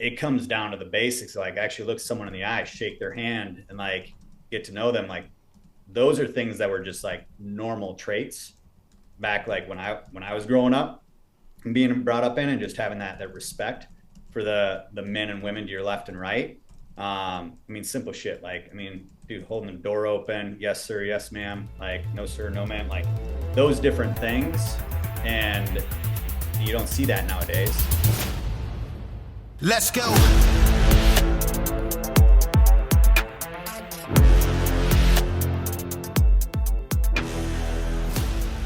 it comes down to the basics. Like actually look someone in the eye, shake their hand, and like get to know them. Like those are things that were just like normal traits back like when I was growing up and being brought up in, and just having that respect for the men and women to your left and right. I mean, simple shit. Like, I mean, dude, holding the door open, yes sir, yes ma'am, like no sir, no ma'am, like those different things, and you don't see that nowadays. Let's go.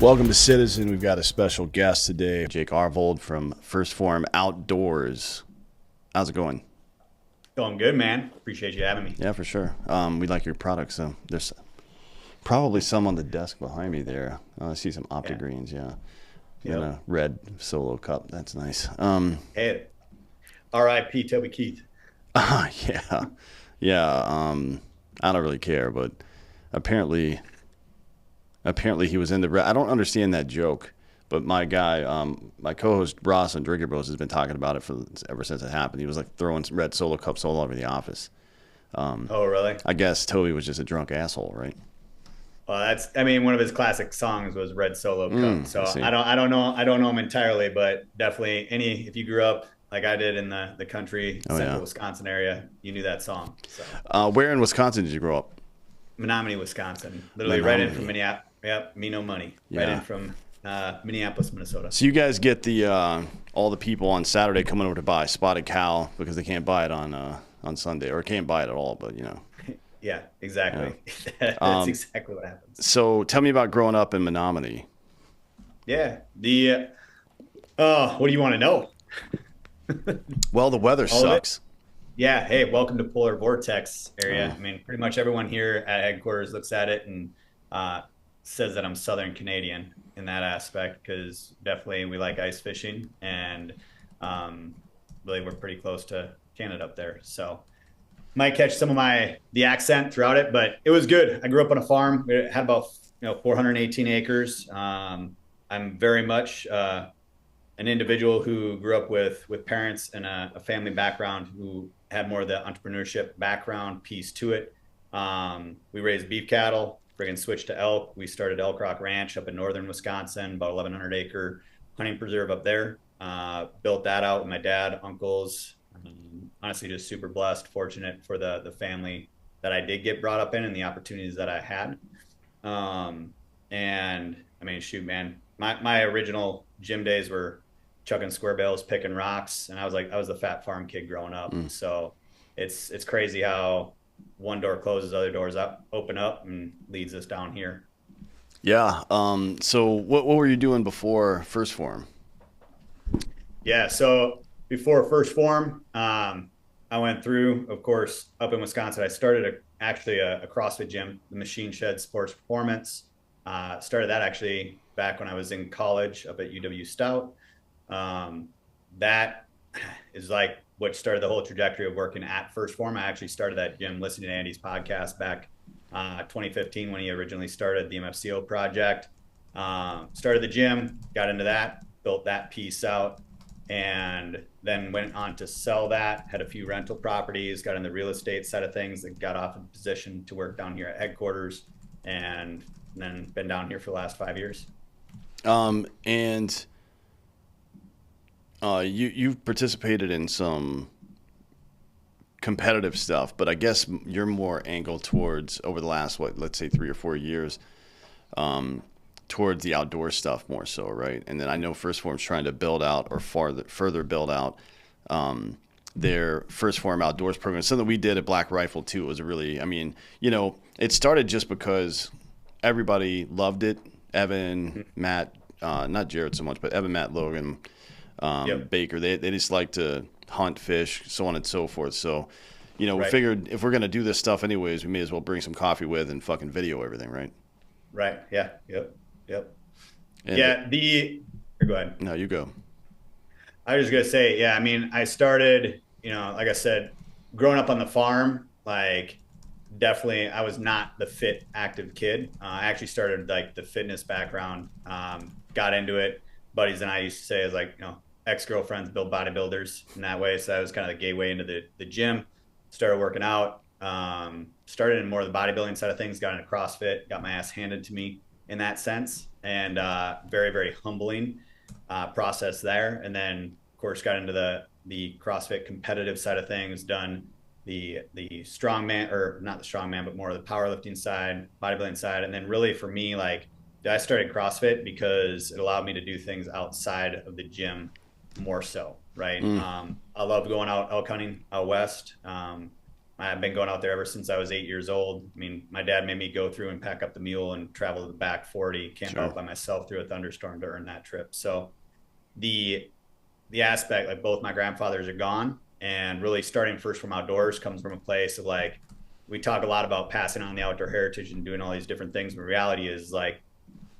Welcome to Citizen. We've got a special guest today, Jake Arvold from Phorm Outdoors. How's it going? Going good, man. Appreciate you having me. Yeah, for sure. We like your products. So there's probably some on the desk behind me there. I see some Opti Greens, yeah. And a red Solo cup. That's nice. Hey, R.I.P. Toby Keith. Yeah. Yeah. I don't really care, but apparently he was in the red. I don't understand that joke, but my guy, my co-host Ross on Drinker Bros has been talking about it ever since it happened. He was like throwing red Solo cups all over the office. Oh, really? I guess Toby was just a drunk asshole, right? Well, I mean, one of his classic songs was Red Solo Cup. So I don't know him entirely, but definitely if you grew up like I did in the country, central Wisconsin area, you knew that song. So. Where in Wisconsin did you grow up? Menominee, Wisconsin. Literally right in from Minneapolis. Yep, me no money. Yeah. Right in from Minneapolis, Minnesota. So you guys get the all the people on Saturday coming over to buy spotted cow because they can't buy it on Sunday, or can't buy it at all, but you know. Yeah, exactly. Yeah. That's exactly what happens. So tell me about growing up in Menominee. Yeah. What do you want to know? Well, the weather sucks. Yeah. Hey, welcome to Polar Vortex area. I mean, pretty much everyone here at headquarters looks at it and says that I'm Southern Canadian in that aspect, because definitely we like ice fishing, and really we're pretty close to Canada up there. So might catch some of the accent throughout it, but it was good. I grew up on a farm. We had about 418 acres. I'm very much an individual who grew up with parents and a family background who had more of the entrepreneurship background piece to it. We raised beef cattle, friggin' switched to elk. We started Elk Rock Ranch up in northern Wisconsin, about 1,100 acre hunting preserve up there. Built that out with my dad, uncles. Honestly, just super blessed, fortunate for the family that I did get brought up in and the opportunities that I had. And I mean, shoot, man, my original gym days were chucking square bales, picking rocks, and I was the fat farm kid growing up. So it's crazy how one door closes, other doors open up and leads us down here. Yeah. So what were you doing before Phorm? Yeah. So before Phorm, I went through, of course, up in Wisconsin. I started actually a CrossFit gym, the Machine Shed Sports Performance. Started that actually back when I was in college up at UW Stout. That is like what started the whole trajectory of working at Phorm. I actually started that gym listening to Andy's podcast back 2015 when he originally started the MFCO project. Started the gym, got into that, built that piece out, and then went on to sell that, had a few rental properties, got in the real estate side of things, and got off in position to work down here at headquarters, and then been down here for the last 5 years. You've participated in some competitive stuff, but I guess you're more angled towards, over the last, let's say 3 or 4 years, towards the outdoor stuff more so, right? And then I know Phorm's trying to build out, or further build out their Phorm Outdoors program. Something we did at Black Rifle too. It was really, I mean, it started just because everybody loved it. Evan, Matt, not Jared so much, but Evan, Matt, Logan, Baker, they just like to hunt, fish, so on and so forth. So, we figured if we're going to do this stuff anyways, we may as well bring some coffee with and fucking video everything, right? Right. Yeah. Yep. And go ahead. No, you go. I was just going to say, I mean, I started, like I said, growing up on the farm, like definitely I was not the fit, active kid. I actually started like the fitness background, got into it. Buddies and I used to say, is like, ex-girlfriends build bodybuilders in that way. So that was kind of the gateway into the gym. Started working out. Started in more of the bodybuilding side of things. Got into CrossFit. Got my ass handed to me in that sense, and very very humbling process there. And then of course got into the CrossFit competitive side of things. Done the strongman, or not the strongman, but more of the powerlifting side, bodybuilding side. And then really for me, like I started CrossFit because it allowed me to do things outside of the gym more so, right? Mm, I love going out elk hunting out west. I've been going out there ever since I was 8 years old. I mean, my dad made me go through and pack up the mule and travel to the back 40, camp sure. out by myself through a thunderstorm to earn that trip. So the the aspect, like both my grandfathers are gone, and really starting first from outdoors comes from a place of like, we talk a lot about passing on the outdoor heritage and doing all these different things, but reality is like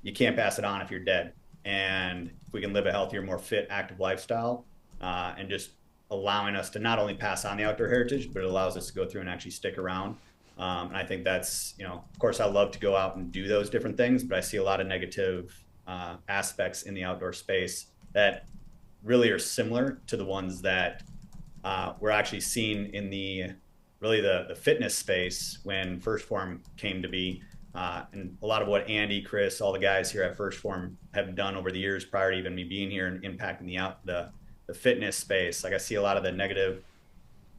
you can't pass it on if you're dead. And if we can live a healthier, more fit, active lifestyle, and just allowing us to not only pass on the outdoor heritage, but it allows us to go through and actually stick around. And I think that's, of course, I love to go out and do those different things, but I see a lot of negative aspects in the outdoor space that really are similar to the ones that we're actually seeing in the fitness space when First Form came to be. And a lot of what Andy, Chris, all the guys here at First Form have done over the years prior to even me being here and impacting the fitness space. Like I see a lot of the negative.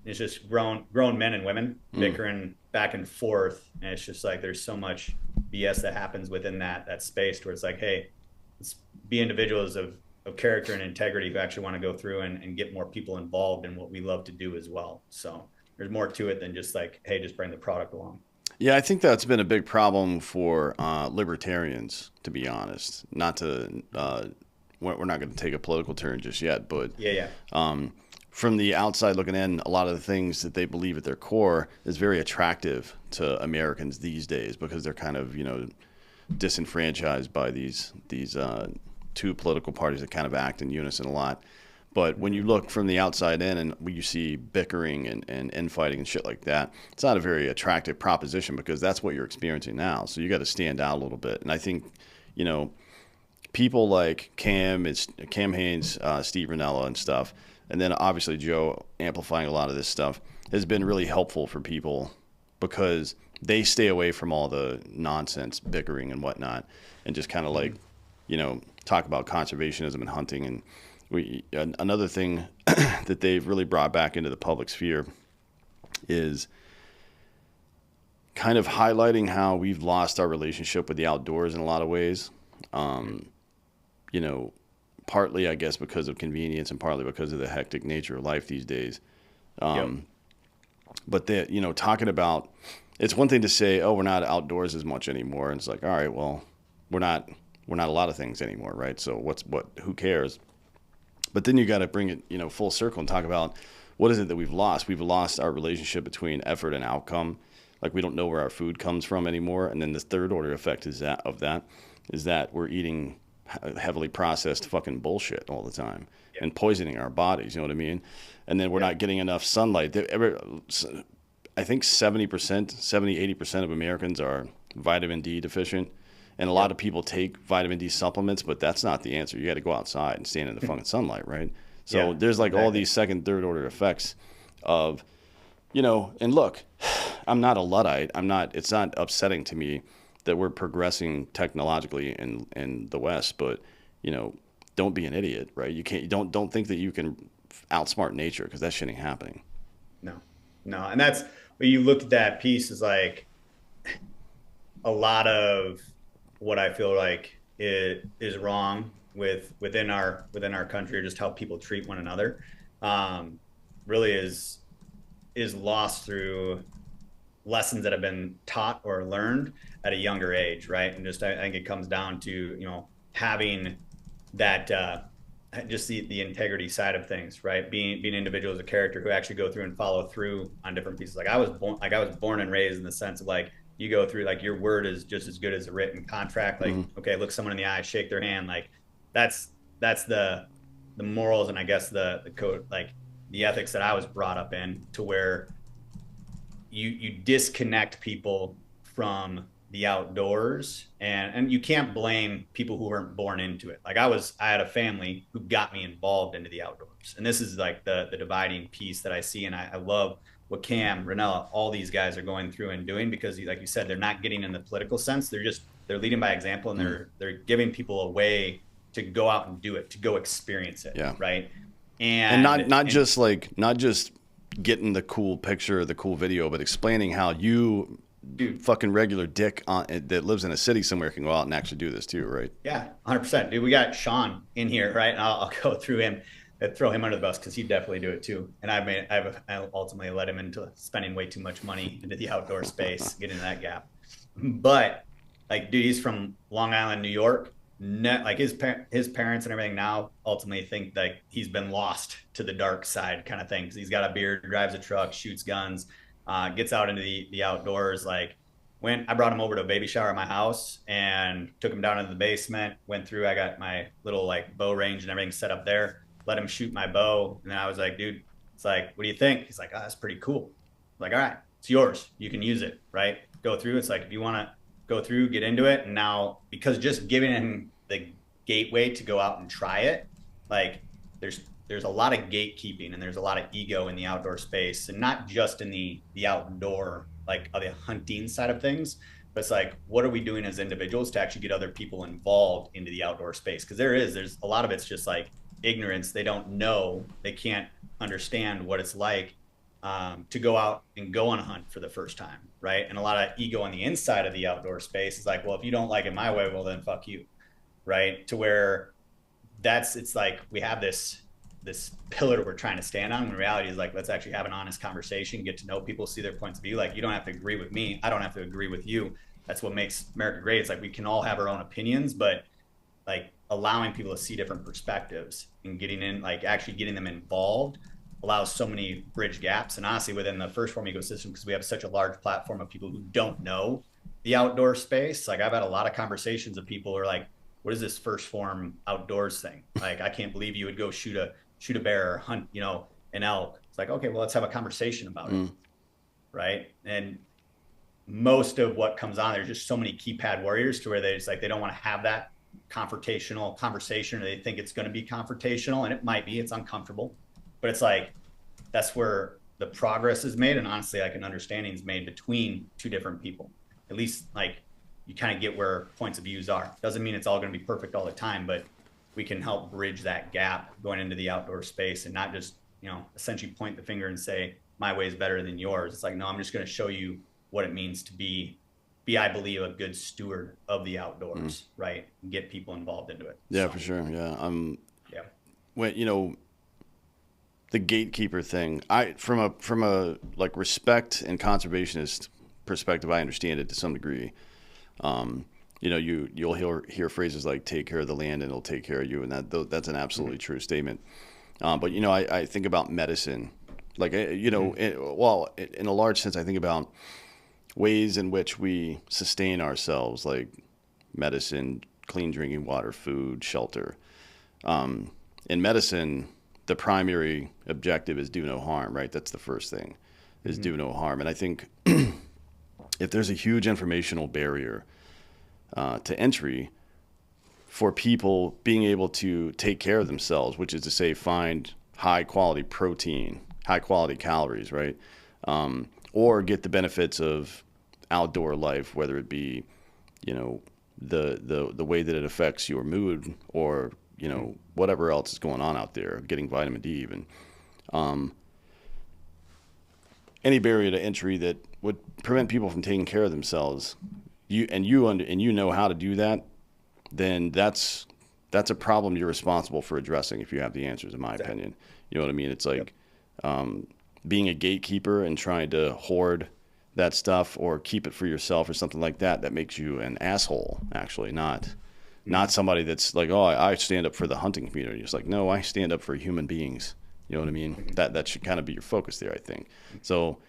It's just grown men and women Mm. bickering back and forth, and it's just like there's so much BS that happens within that space where it's like, hey, let's be individuals of character and integrity who actually want to go through and get more people involved in what we love to do as well. So there's more to it than just like, hey, just bring the product along. Yeah, I think that's been a big problem for libertarians, to be honest. Not to, we're not going to take a political turn just yet, but Yeah, yeah, um, from the outside looking in, a lot of the things that they believe at their core is very attractive to Americans these days because they're kind of, disenfranchised by these two political parties that kind of act in unison a lot. But when you look from the outside in and you see bickering and infighting and shit like that, it's not a very attractive proposition because that's what you're experiencing now. So you got to stand out a little bit. And I think, you know, people like Cam Haynes, Steve Ranella and stuff, and then obviously Joe amplifying a lot of this stuff has been really helpful for people because they stay away from all the nonsense bickering and whatnot and just kind of like, talk about conservationism and hunting. And another thing that they've really brought back into the public sphere is kind of highlighting how we've lost our relationship with the outdoors in a lot of ways. Um, you know, Partly, I guess, because of convenience and partly because of the hectic nature of life these days. yep, But talking about, it's one thing to say, oh, we're not outdoors as much anymore. And it's like, all right, well, we're not a lot of things anymore, right? So who cares? But then you got to bring it, full circle and talk about what is it that we've lost? We've lost our relationship between effort and outcome. Like we don't know where our food comes from anymore. And then the third order effect is that we're eating heavily processed fucking bullshit all the time yep, and poisoning our bodies. You know what I mean? And then we're yep, not getting enough sunlight. I think 70%, 80% of Americans are vitamin D deficient. And a lot yep, of people take vitamin D supplements, but that's not the answer. You got to go outside and stand in the fucking sunlight, right? So yeah, there's like all exactly. these second, third order effects of, and look, I'm not a Luddite. It's not upsetting to me that we're progressing technologically in the West, but, don't be an idiot, right? Don't think that you can outsmart nature because that shit ain't happening. No, no, and that's when you look at that piece is like a lot of what I feel like it is wrong within our country, or just how people treat one another, um, really is lost through lessons that have been taught or learned at a younger age, right? And just I think it comes down to having that just the integrity side of things, right? Being individual as a character who actually go through and follow through on different pieces. Like I was born and raised in the sense of like you go through like your word is just as good as a written contract. Like Hmm. okay, look someone in the eye, shake their hand. Like that's the morals and I guess the code, like the ethics that I was brought up in, to where you disconnect people from the outdoors, and you can't blame people who weren't born into it. Like I had a family who got me involved into the outdoors, and this is like the dividing piece that I see, and I love what Cam, Ranella, all these guys are going through and doing, because like you said, they're not getting in the political sense. They're leading by example, and they're giving people a way to go out and do it, to go experience it, Yeah. right? And not And just like not just getting the cool picture or the cool video, but explaining how you dude, fucking regular dick that lives in a city somewhere can go out and actually do this too, right? yeah, 100%. Dude, we got Sean in here, right? And I'll go through him, throw him under the bus, because he'd definitely do it too. And I ultimately led him into spending way too much money into the outdoor space, getting into that gap. But like, dude, he's from Long Island, New York. Like his parents and everything now ultimately think like he's been lost to the dark side kind of thing, because he's got a beard, drives a truck, shoots guns, gets out into the outdoors. Like I brought him over to a baby shower at my house and took him down into the basement, went through, I got my little like bow range and everything set up there, let him shoot my bow. And then I was like, dude, it's like, what do you think? He's like, oh, that's pretty cool. I'm like, all right, it's yours. You can use it, right? Go through. It's like, if you want to go through, get into it. And now, because just giving him the gateway to go out and try it, like there's a lot of gatekeeping and there's a lot of ego in the outdoor space, and not just in the outdoor, like the hunting side of things, but it's like, what are we doing as individuals to actually get other people involved into the outdoor space? Because there's a lot of it's just like ignorance. They don't know, they can't understand what it's like to go out and go on a hunt for the first time, right? And a lot of ego on the inside of the outdoor space is like, well, if you don't like it my way, well then fuck you, right? To where it's like we have this pillar we're trying to stand on, when reality is like, let's actually have an honest conversation, get to know people, see their points of view. Like, you don't have to agree with me, I don't have to agree with you. That's what makes America great. It's like we can all have our own opinions, but like allowing people to see different perspectives and getting in, like actually getting them involved, allows so many bridge gaps. And honestly, within the First Phorm ecosystem, because we have such a large platform of people who don't know the outdoor space, like I've had a lot of conversations of people who are like, what is this First Phorm Outdoors thing? Like, I can't believe you would go shoot a bear or hunt, an elk. It's like, okay, well, let's have a conversation about it, right? And most of what comes on, there's just so many keypad warriors to where they just like, they don't want to have that confrontational conversation, or they think it's going to be confrontational, and it might be, it's uncomfortable, but it's like, that's where the progress is made. And honestly, like an understanding is made between two different people. At least like you kind of get where points of views are. Doesn't mean it's all going to be perfect all the time, but we can help bridge that gap going into the outdoor space, and not just, essentially point the finger and say, my way is better than yours. It's like, no, I'm just going to show you what it means to be, I believe, a good steward of the outdoors, right? And get people involved into it. Yeah, so, for sure. Yeah. Yeah. When, the gatekeeper thing, from a like respect and conservationist perspective, I understand it to some degree. You'll hear phrases like "take care of the land and it'll take care of you," and that's an absolutely true statement. But I think about medicine, like in a large sense, I think about ways in which we sustain ourselves, like medicine, clean drinking water, food, shelter. In medicine, the primary objective is do no harm, right? That's the first thing, is do no harm. And I think if there's a huge informational barrier to entry for people being able to take care of themselves, which is to say find high quality protein, high quality calories, right? Or get the benefits of outdoor life, whether it be, the way that it affects your mood, or whatever else is going on out there, getting vitamin D even. Any barrier to entry that would prevent people from taking care of themselves, you know how to do that, then that's a problem you're responsible for addressing if you have the answers, in my opinion. You know what I mean? It's like being a gatekeeper and trying to hoard that stuff or keep it for yourself or something like that, that makes you an asshole, actually, not somebody that's like, oh, I stand up for the hunting community. It's like, no, I stand up for human beings. You know what I mean? That should kind of be your focus there, I think. So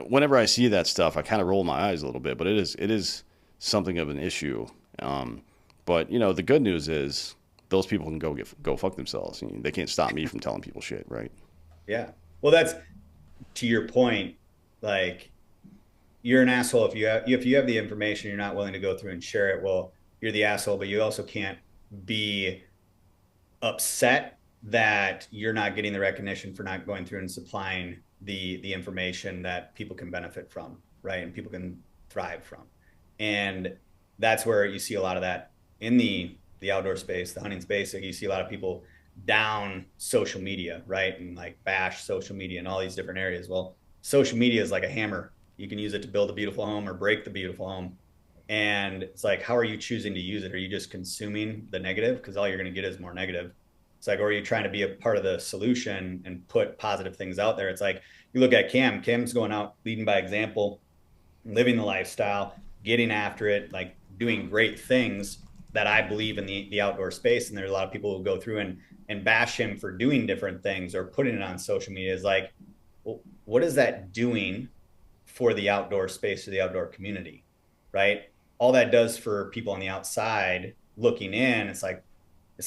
whenever I see that stuff, I kind of roll my eyes a little bit, but it is something of an issue. But the good news is those people can go fuck themselves. They can't stop me from telling people shit, right? Yeah. Well, that's to your point. Like, you're an asshole if you have the information, you're not willing to go through and share it. Well, you're the asshole, but you also can't be upset that you're not getting the recognition for not going through and supplying the information that people can benefit from, right? And people can thrive from. And that's where you see a lot of that in the outdoor space, the hunting space. Like you see a lot of people down social media, right? And like bash social media and all these different areas. Well, social media is like a hammer. You can use it to build a beautiful home or break the beautiful home. And it's like, how are you choosing to use it? Are you just consuming the negative? Because all you're going to get is more negative. It's like, or are you trying to be a part of the solution and put positive things out there? It's like, you look at Cam's going out, leading by example, living the lifestyle, getting after it, like doing great things that I believe in the outdoor space. And there's a lot of people who go through and bash him for doing different things or putting it on social media. Is like, well, what is that doing for the outdoor space or the outdoor community? Right? All that does for people on the outside looking in, it's like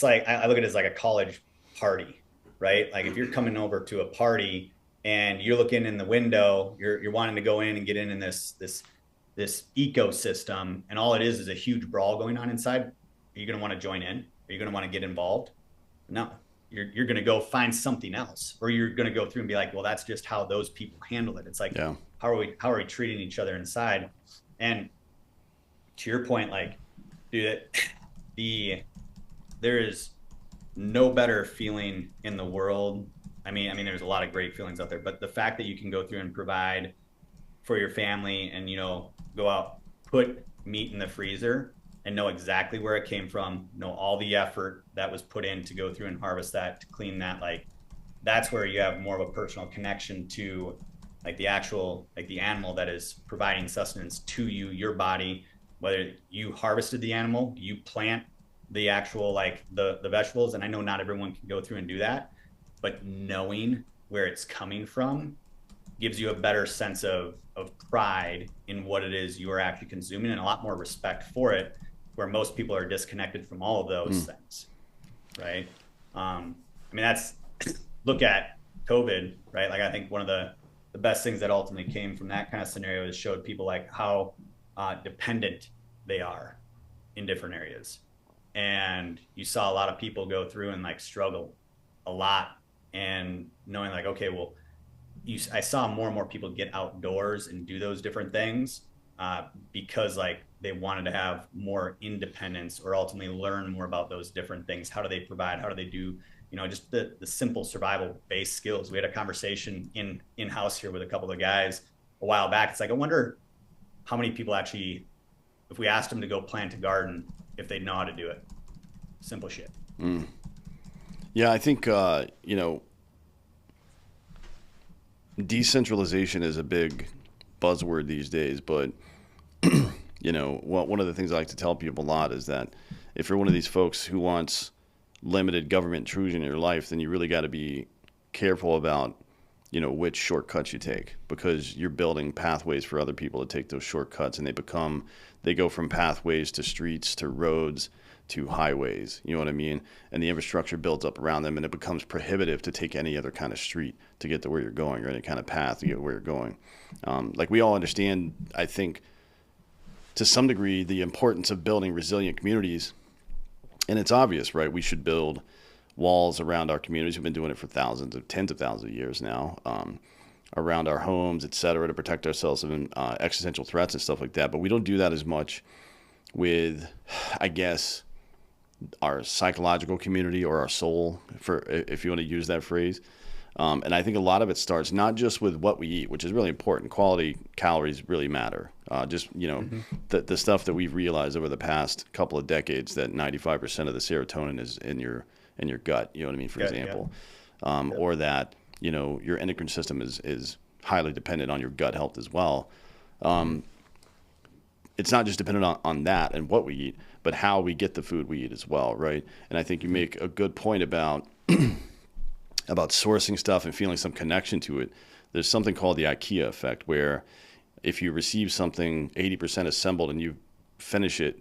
I look at it as like a college party, right? Like if you're coming over to a party and you're looking in the window, you're wanting to go in and get in this ecosystem, and all it is a huge brawl going on inside. Are you going to want to join in? Are you going to want to get involved? No. You're going to go find something else, or you're going to go through and be like, well, that's just how those people handle it. It's like, Yeah. how are we treating each other inside? And to your point, like, dude, there is no better feeling in the world. I mean, there's a lot of great feelings out there, but the fact that you can go through and provide for your family and, go out, put meat in the freezer and know exactly where it came from, know all the effort that was put in to go through and harvest that, to clean that, like that's where you have more of a personal connection to like the actual, like the animal that is providing sustenance to you, your body, whether you harvested the animal, you plant the actual, like the vegetables. And I know not everyone can go through and do that, but knowing where it's coming from gives you a better sense of pride in what it is you are actually consuming, and a lot more respect for it, where most people are disconnected from all of those things, right? I mean, that's look at COVID, right? Like I think one of the best things that ultimately came from that kind of scenario is showed people like how dependent they are in different areas. And you saw a lot of people go through and like struggle a lot, and knowing like, okay, well, I saw more and more people get outdoors and do those different things because like they wanted to have more independence, or ultimately learn more about those different things. How do they provide? How do they do, just the simple survival based skills? We had a conversation in house here with a couple of guys a while back. It's like, I wonder how many people actually, if we asked them to go plant a garden, if they know how to do it. Simple shit. Yeah, I think, decentralization is a big buzzword these days, but, one of the things I like to tell people a lot is that if you're one of these folks who wants limited government intrusion in your life, then you really got to be careful about, which shortcuts you take, because you're building pathways for other people to take those shortcuts, and they go from pathways to streets to roads to highways, you know what I mean? And the infrastructure builds up around them, and it becomes prohibitive to take any other kind of street to get to where you're going, or any kind of path to get where you're going. Like we all understand, I think, to some degree, the importance of building resilient communities. And it's obvious, right? We should build walls around our communities. We've been doing it for tens of thousands of years now, around our homes, et cetera, to protect ourselves from existential threats and stuff like that. But we don't do that as much with, I guess, our psychological community, or our soul, if you want to use that phrase. And I think a lot of it starts not just with what we eat, which is really important. Quality calories really matter. The stuff that we've realized over the past couple of decades, that 95% of the serotonin is in your gut. You know what I mean? For example, or that your endocrine system is highly dependent on your gut health as well. It's not just dependent on that and what we eat, but how we get the food we eat as well, right? And I think you make a good point about sourcing stuff and feeling some connection to it. There's something called the IKEA effect, where if you receive something 80% assembled and you finish the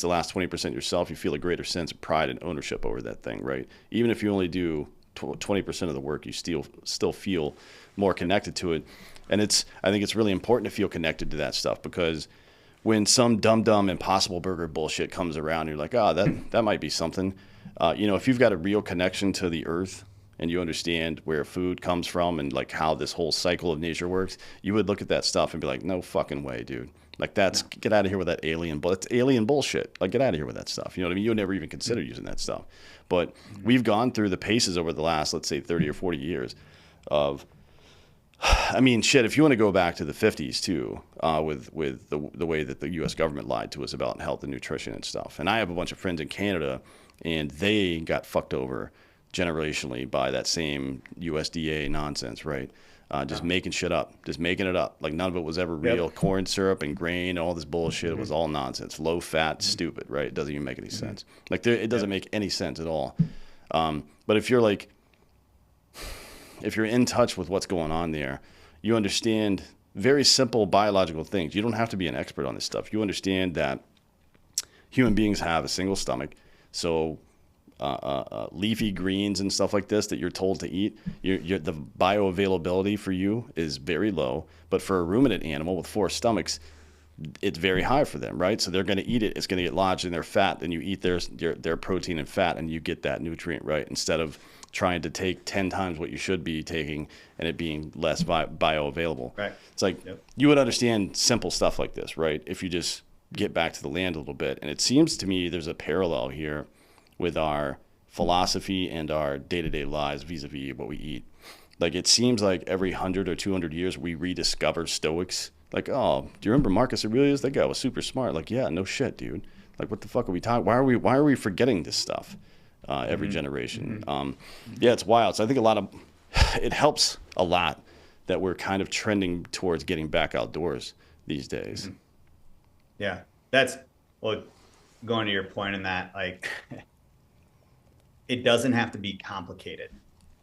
last 20% yourself, you feel a greater sense of pride and ownership over that thing, right? Even if you only do 20% of the work, you still feel more connected to it. And I think it's really important to feel connected to that stuff, because when some dumb Impossible Burger bullshit comes around, you're like, oh, that might be something. If you've got a real connection to the earth and you understand where food comes from and like how this whole cycle of nature works, you would look at that stuff and be like, no fucking way, dude. Like get out of here with that it's alien bullshit. Like get out of here with that stuff. You know what I mean? You would never even consider using that stuff. But we've gone through the paces over the last, let's say 30 or 40 years of, I mean, shit, if you want to go back to the 50s too, with the way that the U.S. government lied to us about health and nutrition and stuff. And I have a bunch of friends in Canada, and they got fucked over generationally by that same USDA nonsense, right? Just making shit up, just making it up. Like none of it was ever real. Yep. Corn syrup and grain, all this bullshit, it was all nonsense. Low fat, stupid, right? It doesn't even make any sense. Like it doesn't make any sense at all. But if you're in touch with what's going on there, you understand very simple biological things. You don't have to be an expert on this stuff. You understand that human beings have a single stomach. So leafy greens and stuff like this that you're told to eat, the bioavailability for you is very low. But for a ruminant animal with 4 stomachs, it's very high for them, right? So they're going to eat it. It's going to get lodged in their fat, and you eat their protein and fat, and you get that nutrient, right? Instead of trying to take 10 times what you should be taking and it being less bioavailable. Right. It's like you would understand simple stuff like this, right? If you just get back to the land a little bit. And it seems to me there's a parallel here with our philosophy and our day-to-day lives vis-a-vis what we eat. Like it seems like every 100 or 200 years we rediscover Stoics. Like, oh, do you remember Marcus Aurelius? That guy was super smart. Like, yeah, no shit, dude. Like, what the fuck are we talking? Why are we forgetting this stuff every generation? Yeah, it's wild. So I think it helps a lot that we're kind of trending towards getting back outdoors these days. Yeah, well, going to your point in that, like, it doesn't have to be complicated,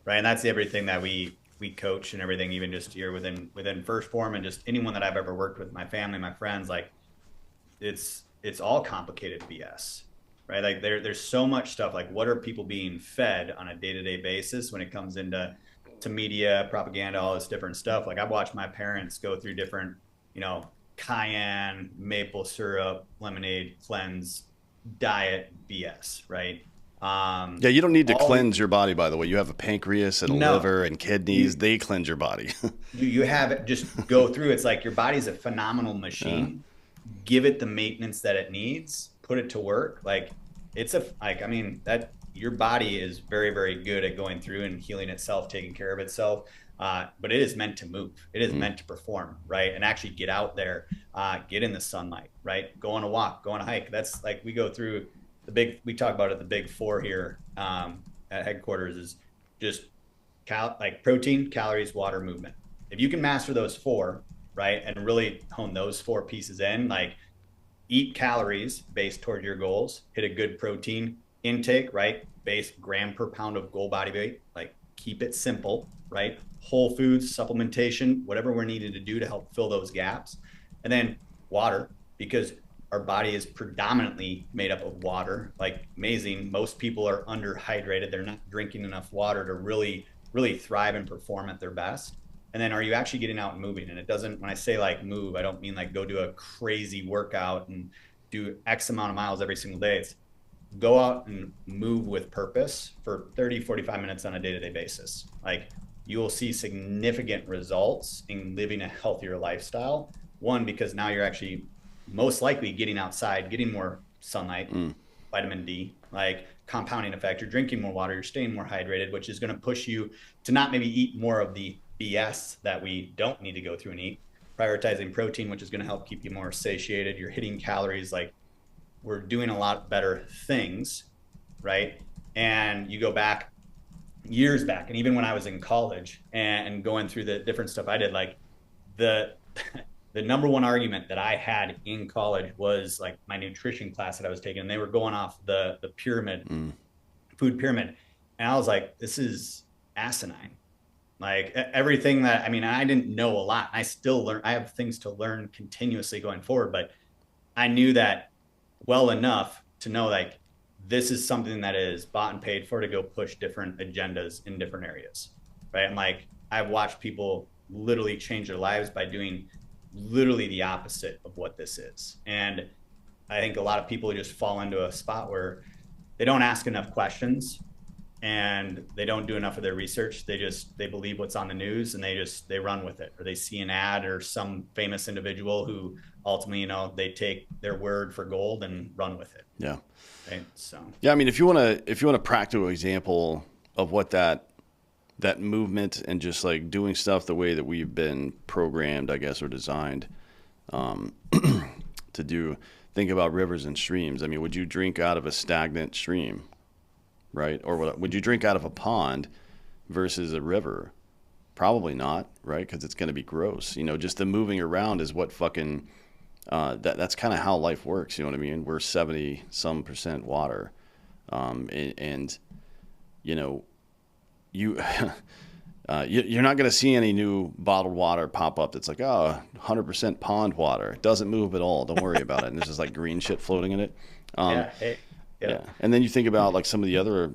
right? And that's everything that we coach and everything, even just here within First Phorm and just anyone that I've ever worked with, my family, my friends, like it's all complicated BS, right? Like there's so much stuff. Like what are people being fed on a day-to-day basis when it comes into media, propaganda, all this different stuff? Like I've watched my parents go through different, cayenne, maple syrup, lemonade, cleanse, diet BS, right? Yeah, you don't need to cleanse your body, by the way. You have a pancreas and a liver and kidneys. They cleanse your body. you have it, just go through. It's like your body's a phenomenal machine. Yeah. Give it the maintenance that it needs. Put it to work. Like that your body is very, very good at going through and healing itself, taking care of itself. But it is meant to move. It is meant to perform, right? And actually get out there, get in the sunlight, right? Go on a walk, go on a hike. That's like we go through we talk about it, the big 4 here at headquarters is just protein, calories, water, movement. If you can master those 4, right, and really hone those 4 pieces in, like eat calories based toward your goals, hit a good protein intake, right, based gram per pound of goal body weight, like keep it simple, right, whole foods, supplementation, whatever we're needed to do to help fill those gaps. And then water, because our body is predominantly made up of water. Like amazing, most people are underhydrated. They're not drinking enough water to really, really thrive and perform at their best. And then are you actually getting out and moving? And it doesn't, when I say like move, I don't mean like go do a crazy workout and do X amount of miles every single day. It's go out and move with purpose for 30, 45 minutes on a day-to-day basis. Like you will see significant results in living a healthier lifestyle. One, because now you're actually most likely getting outside, getting more sunlight, vitamin D, like compounding effect. You're drinking more water, you're staying more hydrated, which is going to push you to not maybe eat more of the BS that we don't need to go through and eat. Prioritizing protein, which is going to help keep you more satiated. You're hitting calories. Like we're doing a lot better things, right? And you go back years back, and even when I was in college and going through the different stuff I did, like the number one argument that I had in college was like my nutrition class that I was taking, and they were going off the pyramid, food pyramid. And I was like, this is asinine. Like everything that, I didn't know a lot. I still learn. I have things to learn continuously going forward, but I knew that well enough to know like this is something that is bought and paid for to go push different agendas in different areas, right? And like I've watched people literally change their lives by doing literally the opposite of what this is. And I think a lot of people just fall into a spot where they don't ask enough questions and they don't do enough of their research. They believe what's on the news and they run with it, or they see an ad or some famous individual who ultimately, they take their word for gold and run with it. Yeah. Right. So yeah, I mean, if you want a practical example of what that movement and just like doing stuff the way that we've been programmed, I guess, or designed to do, think about rivers and streams. I mean, would you drink out of a stagnant stream, right? Or would you drink out of a pond versus a river? Probably not, right? Because it's going to be gross. Just the moving around is what fucking that's kind of how life works. You know what I mean? We're 70% water, and you you're not going to see any new bottled water pop up that's like, 100% pond water. It doesn't move at all. Don't worry about it. And there's just like green shit floating in it. yeah, hey, yeah. And then you think about like some of the other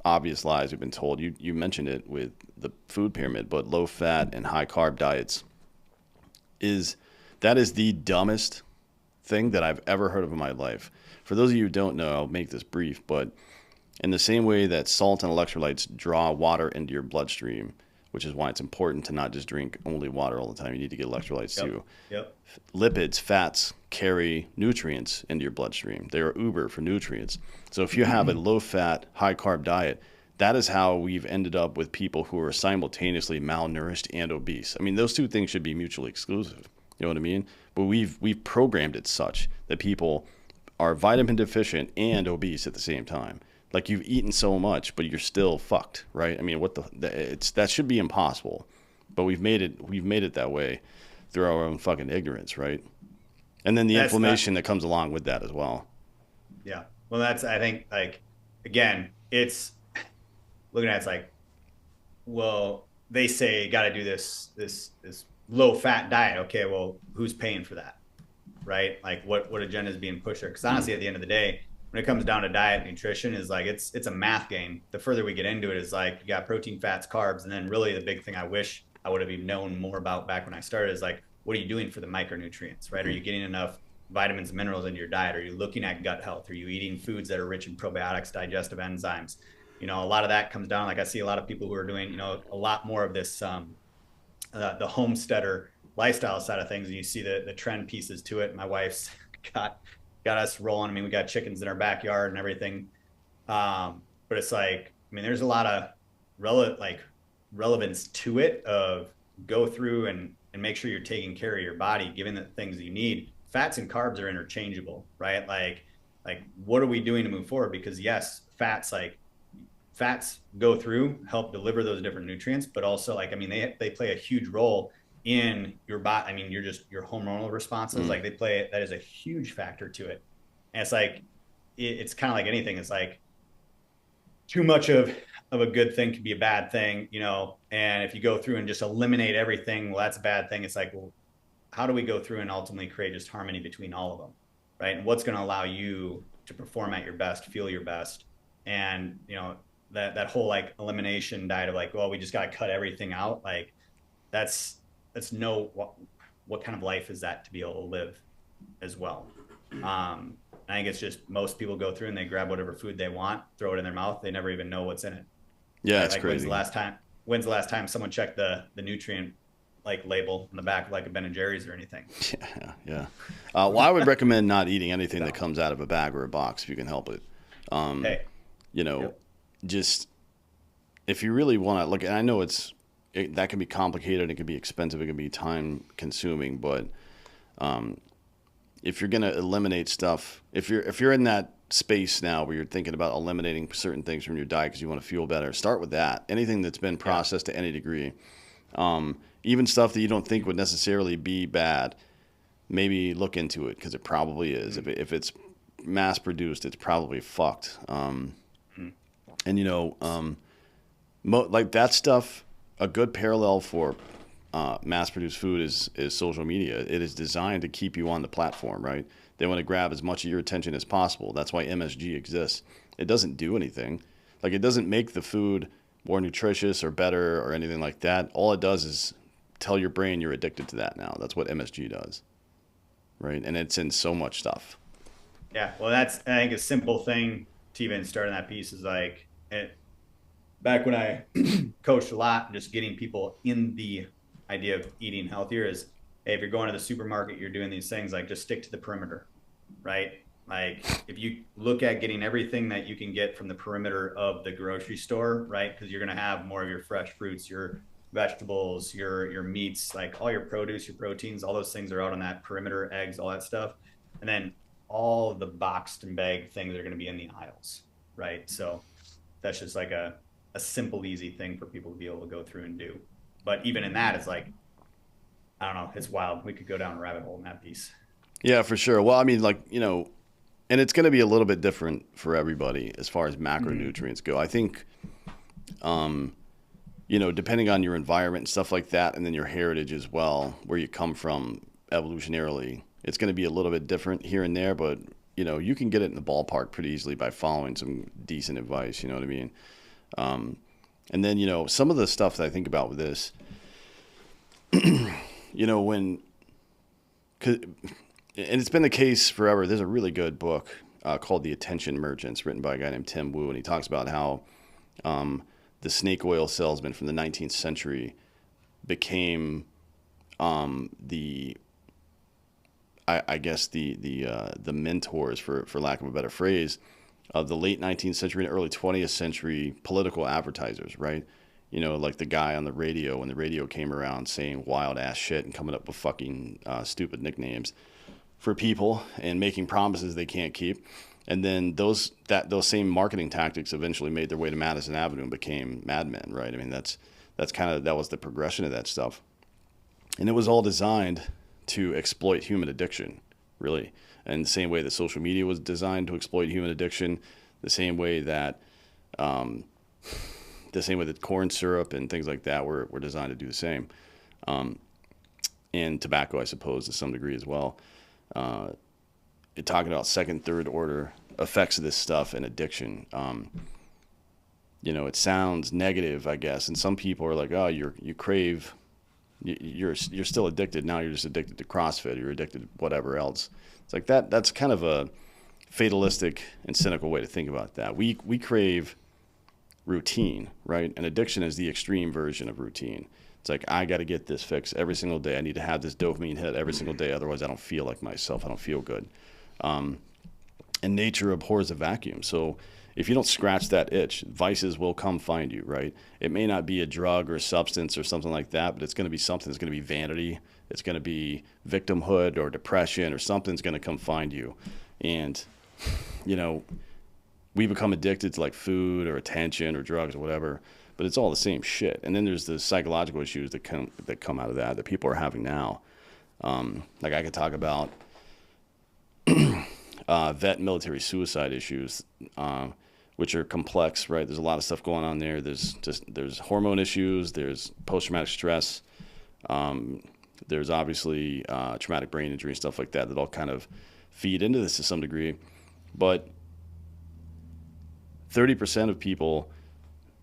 obvious lies we've been told. You mentioned it with the food pyramid, but low fat and high carb diets is the dumbest thing that I've ever heard of in my life. For those of you who don't know, I'll make this brief, but in the same way that salt and electrolytes draw water into your bloodstream, which is why it's important to not just drink only water all the time. You need to get electrolytes too. Yep. Lipids, fats carry nutrients into your bloodstream. They are uber for nutrients. So if you have a low-fat, high-carb diet, that is how we've ended up with people who are simultaneously malnourished and obese. I mean, those two things should be mutually exclusive. You know what I mean? But we've programmed it such that people are vitamin deficient and obese at the same time. Like you've eaten so much, but you're still fucked, right? I mean, that should be impossible, but we've made it that way through our own fucking ignorance, right? And then the inflammation that comes along with that as well. Yeah. Well, I think, like, again, it's looking at it's like, well, they say got to do this low fat diet. Okay, well, who's paying for that, right? Like, what agenda is being pushed there? Because honestly, at the end of the day, when it comes down to diet and nutrition, is like it's a math game. The further we get into it, is like you got protein, fats, carbs, and then really the big thing I wish I would have even known more about back when I started is like, what are you doing for the micronutrients, right? Are you getting enough vitamins and minerals into your diet? Are you looking at gut health? Are you eating foods that are rich in probiotics, digestive enzymes? A lot of that comes down. Like I see a lot of people who are doing, a lot more of this, the homesteader lifestyle side of things, and you see the trend pieces to it. My wife's got us rolling. I mean, we got chickens in our backyard and everything. But it's like, I mean, there's a lot of relevance to it of go through and make sure you're taking care of your body, giving the things that you need. Fats and carbs are interchangeable, right? Like what are we doing to move forward? Because yes, fats go through, help deliver those different nutrients, but also they play a huge role in your body. I mean, your hormonal responses, that is a huge factor to it. And it's like, it's kind of like anything. It's like too much of a good thing could be a bad thing, and if you go through and just eliminate everything, well, that's a bad thing. It's like, well, how do we go through and ultimately create just harmony between all of them, right? And what's going to allow you to perform at your best, feel your best. And, that whole elimination diet of well, we just got to cut everything out. That's what kind of life is that to be able to live as well? I think it's just most people go through and they grab whatever food they want, throw it in their mouth. They never even know what's in it. Yeah, it's crazy. When's the last time someone checked the nutrient label on the back of a Ben and Jerry's or anything? Yeah. Well, I would recommend not eating anything that comes out of a bag or a box if you can help it. Just if you really want to look, and I know that can be complicated, it can be expensive, it can be time consuming, but if you're going to eliminate stuff, if you're in that space now where you're thinking about eliminating certain things from your diet because you want to feel better, start with that. Anything that's been processed to any degree, even stuff that you don't think would necessarily be bad, maybe look into it because it probably is. If it's mass produced, it's probably fucked. And like that stuff, a good parallel for mass-produced food is social media. It is designed to keep you on the platform, right? They want to grab as much of your attention as possible. That's why MSG exists. It doesn't do anything. Like it doesn't make the food more nutritious or better or anything like that. All it does is tell your brain you're addicted to that now. That's what MSG does, right? And it's in so much stuff. Yeah, well, that's I think a simple thing to even start on that piece is like back when I coached a lot, just getting people in the idea of eating healthier is, hey, if you're going to the supermarket, you're doing these things like just stick to the perimeter, right? Like if you look at getting everything that you can get from the perimeter of the grocery store, right? Because you're going to have more of your fresh fruits, your vegetables, your meats, like all your produce, your proteins, all those things are out on that perimeter, eggs, all that stuff. And then all of the boxed and bagged things are going to be in the aisles, right? So that's just like a simple, easy thing for people to be able to go through and do. But even in that, it's like, I don't know, it's wild. We could go down a rabbit hole in that piece. Yeah, for sure. Well, I mean, like, and it's going to be a little bit different for everybody as far as Mm-hmm. macronutrients go. I think, depending on your environment and stuff like that, and then your heritage as well, where you come from evolutionarily, it's going to be a little bit different here and there, but, you can get it in the ballpark pretty easily by following some decent advice. You know what I mean? And then, some of the stuff that I think about with this, when, and it's been the case forever. There's a really good book called The Attention Merchants, written by a guy named Tim Wu, and he talks about how the snake oil salesman from the 19th century became the I guess the mentors for lack of a better phrase of the late 19th century and early 20th century political advertisers, right? Like the guy on the radio when the radio came around saying wild ass shit and coming up with fucking stupid nicknames for people and making promises they can't keep. And then those same marketing tactics eventually made their way to Madison Avenue and became Mad Men, right? I mean, that was the progression of that stuff, and it was all designed to exploit human addiction, really. And the same way that social media was designed to exploit human addiction, the same way that corn syrup and things like that were designed to do the same, and tobacco, I suppose, to some degree as well. Talking about second, third order effects of this stuff and addiction. It sounds negative, I guess, and some people are like, "Oh, you crave, you're still addicted. Now you're just addicted to CrossFit. You're addicted to whatever else." It's like that. That's kind of a fatalistic and cynical way to think about that. We crave routine, right? And addiction is the extreme version of routine. It's like I got to get this fixed every single day. I need to have this dopamine hit every single day, otherwise I don't feel like myself. I don't feel good. And nature abhors a vacuum. So if you don't scratch that itch, vices will come find you, right? It may not be a drug or a substance or something like that, but it's going to be something. It's going to be vanity. It's going to be victimhood or depression or something's going to come find you. And, you know, we become addicted to like food or attention or drugs or whatever, but it's all the same shit. And then there's the psychological issues that come out of that people are having now. Like I could talk about vet and military suicide issues, which are complex, right? There's a lot of stuff going on there. There's hormone issues. There's post traumatic stress. There's obviously traumatic brain injury and stuff like that that all kind of feed into this to some degree. But 30% of people,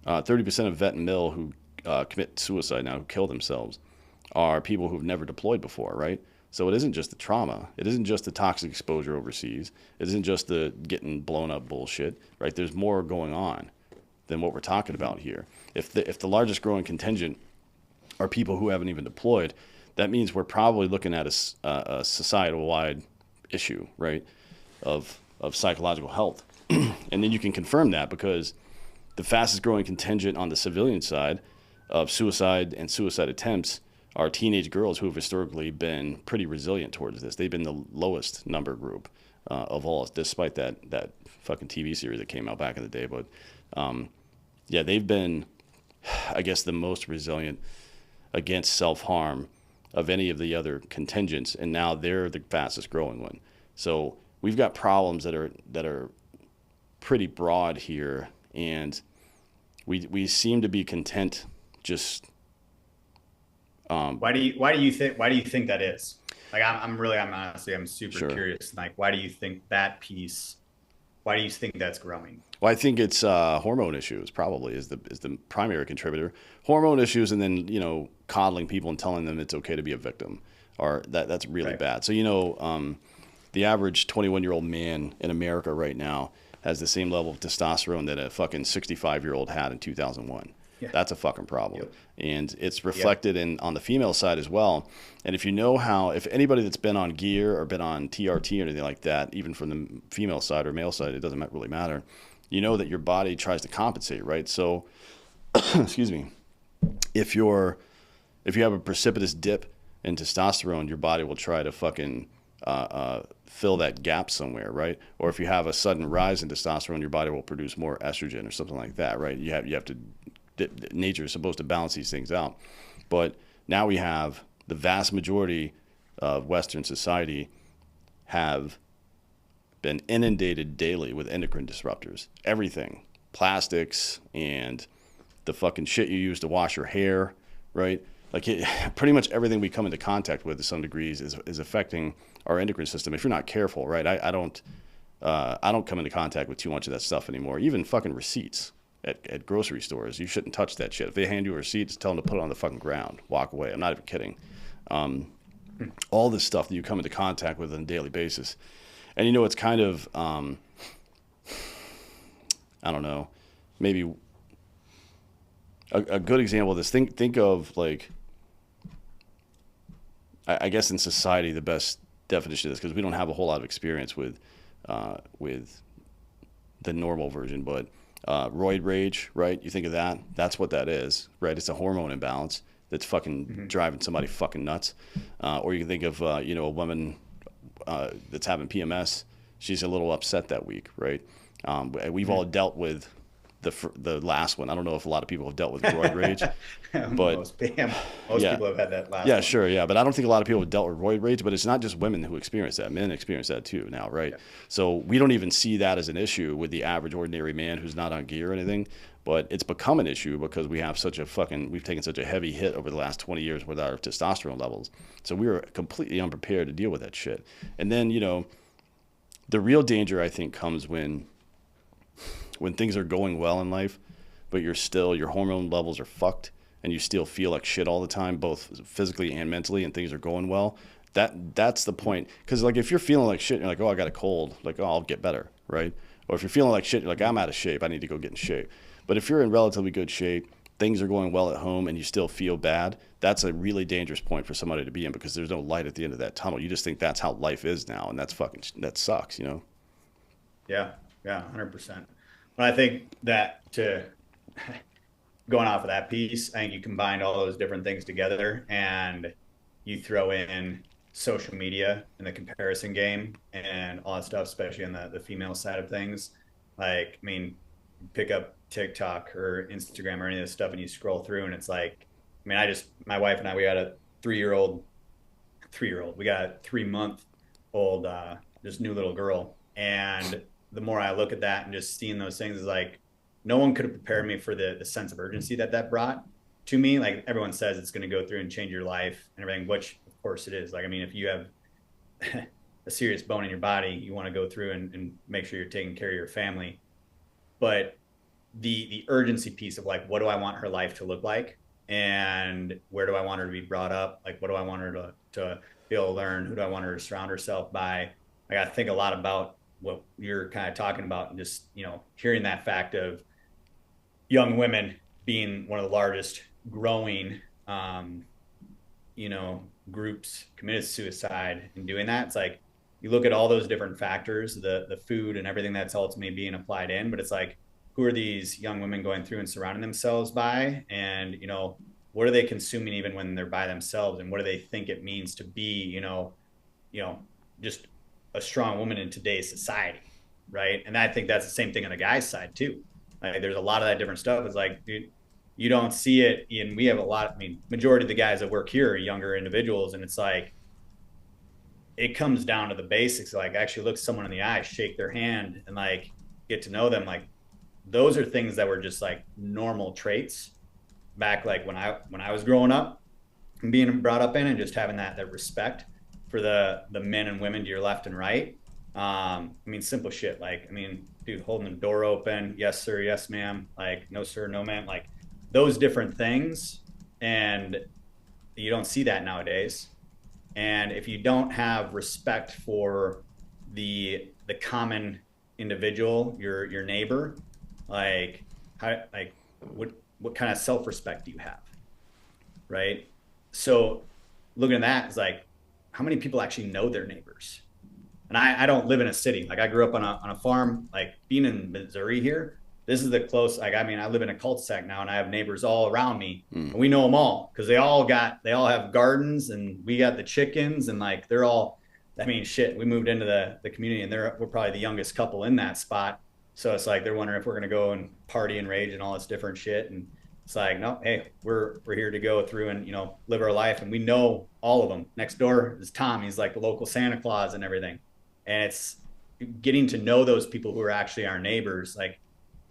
30% of vet and mil who commit suicide now, who kill themselves, are people who've never deployed before, right? So it isn't just the trauma. It isn't just the toxic exposure overseas. It isn't just the getting blown up bullshit, right? There's more going on than what we're talking about here. If the largest growing contingent are people who haven't even deployed, that means we're probably looking at a societal-wide issue, right, of psychological health. And then you can confirm that because the fastest growing contingent on the civilian side of suicide and suicide attempts are teenage girls who have historically been pretty resilient towards this. They've been the lowest number group of all, despite that fucking TV series that came out back in the day. But yeah, they've been, I guess, the most resilient against self-harm of any of the other contingents, and now they're the fastest growing one. So we've got problems that are pretty broad here, and we seem to be content just Why do you think that is? Like I'm honestly I'm super sure. curious. Like why do you think that piece? Why do you think that's growing? Well, I think it's hormone issues probably is the primary contributor. Hormone issues, and then coddling people and telling them it's okay to be a victim, or that's really Right. bad. So the average 21-year-old man in America right now has the same level of testosterone that a fucking 65-year-old had in 2001. Yeah. That's a fucking problem. Yep. And it's Yep. reflected in on the female side as well. And if you know how, if anybody that's been on gear or been on TRT or anything like that, even from the female side or male side, it doesn't really matter. You know that your body tries to compensate, right? So, excuse me, if you're if you have a precipitous dip in testosterone, your body will try to fucking fill that gap somewhere, right? Or if you have a sudden rise in testosterone, your body will produce more estrogen or something like that, right? You have to nature is supposed to balance these things out, but now we have the vast majority of Western society have been inundated daily with endocrine disruptors. Everything, plastics and the fucking shit you use to wash your hair, right? Like pretty much everything we come into contact with to some degrees is affecting our endocrine system if you're not careful, right? I don't come into contact with too much of that stuff anymore. Even fucking receipts at grocery stores, you shouldn't touch that shit. If they hand you a receipt, just tell them to put it on the fucking ground, walk away. I'm not even kidding. All this stuff that you come into contact with on a daily basis, and it's kind of I don't know, maybe a good example of this. Think of like I guess in society the best definition of this, because we don't have a whole lot of experience with the normal version, but roid rage, right? You think of that. That's what that is, right? It's a hormone imbalance that's fucking driving somebody fucking nuts. Or you can think of a woman that's having PMS. She's a little upset that week, right? We've all dealt with the last one. I don't know if a lot of people have dealt with roid rage, but Most yeah, people have had that last yeah, one. sure, yeah, but I don't think a lot of people have dealt with roid rage. But it's not just women who experience that; men experience that too now, right? Yeah. So we don't even see that as an issue with the average ordinary man who's not on gear or anything. But it's become an issue because we've taken such a heavy hit over the last 20 years with our testosterone levels. So we were completely unprepared to deal with that shit. And then the real danger I think comes when things are going well in life, but your hormone levels are fucked and you still feel like shit all the time, both physically and mentally, and things are going well. That's the point. Because like if you're feeling like shit, you're like, oh, I got a cold, like, oh, I'll get better, right? Or if you're feeling like shit, you're like, I'm out of shape, I need to go get in shape. But if you're in relatively good shape, things are going well at home, and you still feel bad, that's a really dangerous point for somebody to be in, because there's no light at the end of that tunnel. You just think that's how life is now, and that sucks, Yeah, yeah, 100%. But I think that going off of that piece, I think you combined all those different things together, and you throw in social media and the comparison game and all that stuff, especially on the female side of things. Like, I mean, pick up TikTok or Instagram or any of this stuff and you scroll through, and it's like, I mean, my wife and I, we got a 3-year old, we got a 3-month old, just new little girl. And the more I look at that and just seeing those things is like, no one could have prepared me for the sense of urgency that brought to me. Like everyone says it's going to go through and change your life and everything, which of course it is. Like, I mean, if you have a serious bone in your body, you want to go through and make sure you're taking care of your family. But the urgency piece of like, what do I want her life to look like? And where do I want her to be brought up? Like, what do I want her to be able to learn? Who do I want her to surround herself by? I got to think a lot about what you're kind of talking about, and just, hearing that fact of young women being one of the largest growing, groups committed suicide and doing that. It's like, you look at all those different factors, the food and everything that's ultimately being applied in, but it's like, who are these young women going through and surrounding themselves by? And, what are they consuming even when they're by themselves? And what do they think it means to be, just a strong woman in today's society, right? And I think that's the same thing on the guy's side too. Like, there's a lot of that different stuff. It's like, dude, you don't see it. And we have a lot. I mean, majority of the guys that work here are younger individuals, and it's like, it comes down to the basics. Like, actually look someone in the eye, shake their hand, and like get to know them. Like, those are things that were just like normal traits back, like when I was growing up and being brought up in, and just having that respect for the men and women to your left and right. I mean, simple shit. Like, I mean, dude, holding the door open, yes sir, yes ma'am, like no sir, no ma'am, like those different things. And you don't see that nowadays. And if you don't have respect for the common individual, your neighbor, like how like what kind of self-respect do you have? Right. So looking at that is like how many people actually know their neighbors? And I don't live in a city. Like I grew up on a farm, like being in Missouri here. This is the close, like, I mean, I live in a cul-de-sac now and I have neighbors all around me Mm. and we know them all because they all have gardens and we got the chickens and like, they're all, I mean, shit, we moved into the community and we're probably the youngest couple in that spot. So it's like, they're wondering if we're going to go and party and rage and all this different shit. And it's like, no, hey, we're here to go through and, live our life. And we know all of them. Next door is Tom. He's like the local Santa Claus and everything. And it's getting to know those people who are actually our neighbors. Like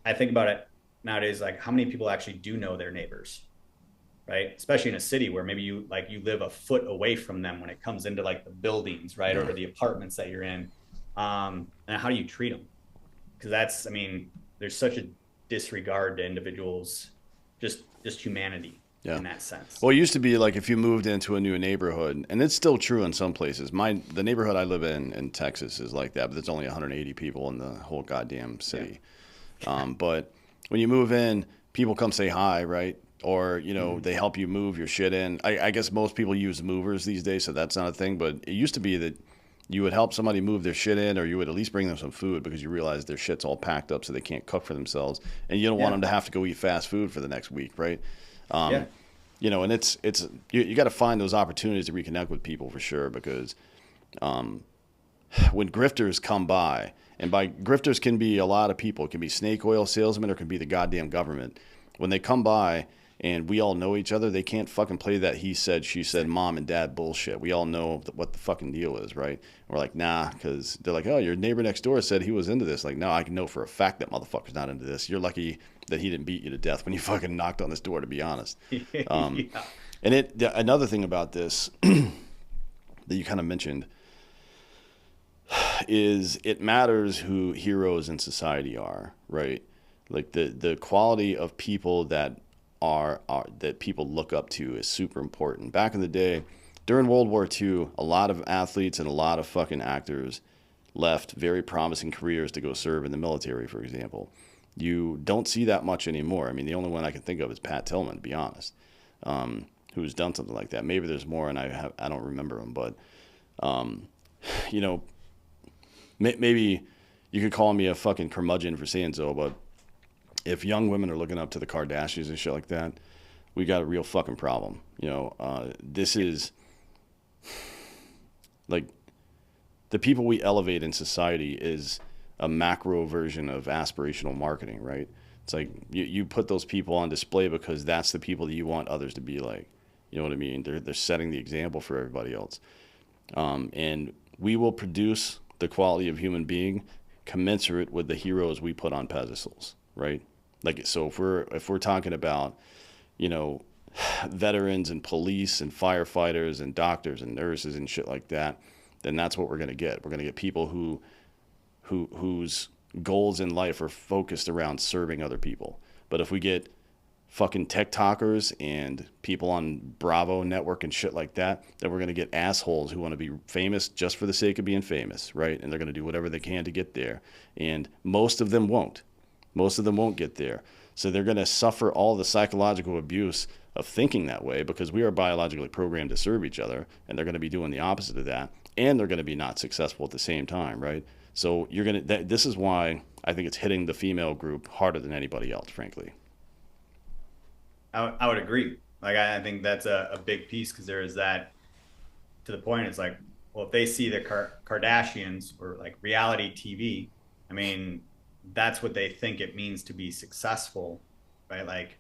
I think about it nowadays, like how many people actually do know their neighbors, right? Especially in a city where maybe you live a foot away from them when it comes into like the buildings, right? Yeah. Or the apartments that you're in. And how do you treat them? Because that's, I mean, there's such a disregard to individuals, just humanity Yeah. in that sense. Well, it used to be like if you moved into a new neighborhood, and it's still true in some places. The neighborhood I live in Texas is like that, but there's only 180 people in the whole goddamn city. But when you move in, people come say hi, right? Or they help you move your shit in. I guess most people use movers these days, so that's not a thing. But it used to be that you would help somebody move their shit in, or you would at least bring them some food because you realize their shit's all packed up, so they can't cook for themselves, and you don't want Yeah. them to have to go eat fast food for the next week, right? Um, Yeah. and it's you got to find those opportunities to reconnect with people for sure because when grifters come by, and by grifters can be a lot of people, it can be snake oil salesmen or it can be the goddamn government. When they come by and we all know each other, they can't fucking play that he said, she said, mom and dad bullshit. We all know what the fucking deal is, right? We're like, nah, because they're like, oh, your neighbor next door said he was into this. Like, no, I can know for a fact that motherfucker's not into this. You're lucky that he didn't beat you to death when you fucking knocked on this door, to be honest. Um, Yeah. and another thing about this that you kind of mentioned is it matters who heroes in society are, right? Like the quality of people that are that people look up to is super important. Back in the day, during World War II, a lot of athletes and a lot of fucking actors left very promising careers to go serve in the military, for example. You don't see that much anymore. I mean, the only one I can think of is Pat Tillman, to be honest, who's done something like that. Maybe there's more, and I don't remember them, but you know, maybe you could call me a fucking curmudgeon for saying so, but if young women are looking up to the Kardashians and shit like that, we got a real fucking problem. This is like the people we elevate in society is a macro version of aspirational marketing, right? It's like you put those people on display because that's the people that you want others to be like. You know what I mean? They're setting the example for everybody else. And we will produce the quality of human being commensurate with the heroes we put on pedestals, right? Like, so if we're talking about, veterans and police and firefighters and doctors and nurses and shit like that, then that's what we're going to get. We're going to get people whose goals in life are focused around serving other people. But if we get fucking TikTokers and people on Bravo Network and shit like that, then we're going to get assholes who want to be famous just for the sake of being famous, right? And they're going to do whatever they can to get there. And most of them won't. Most of them won't get there. So they're going to suffer all the psychological abuse of thinking that way because we are biologically programmed to serve each other, and they're going to be doing the opposite of that, and they're going to be not successful at the same time, right? So this is why I think it's hitting the female group harder than anybody else, frankly. I would agree. Like, I think that's a big piece because there is that to the point. It's like, well, if they see the Kardashians or like reality TV, I mean, that's what they think it means to be successful, right? Like,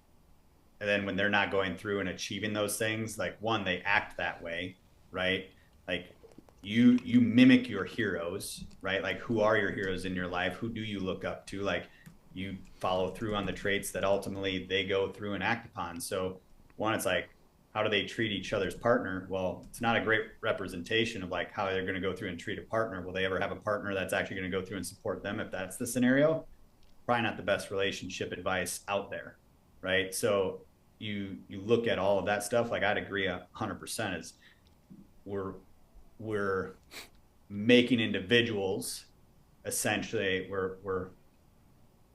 and then when they're not going through and achieving those things, like one, they act that way, right? Like you mimic your heroes, right? Like who are your heroes in your life? Who do you look up to? Like you follow through on the traits that ultimately they go through and act upon. So one, it's like how do they treat each other's partner? Well, it's not a great representation of like how they're going to go through and treat a partner. Will they ever have a partner that's actually going to go through and support them if that's the scenario? Probably not the best relationship advice out there, right? So you look at all of that stuff. Like I'd agree 100% is we're we're making individuals essentially we're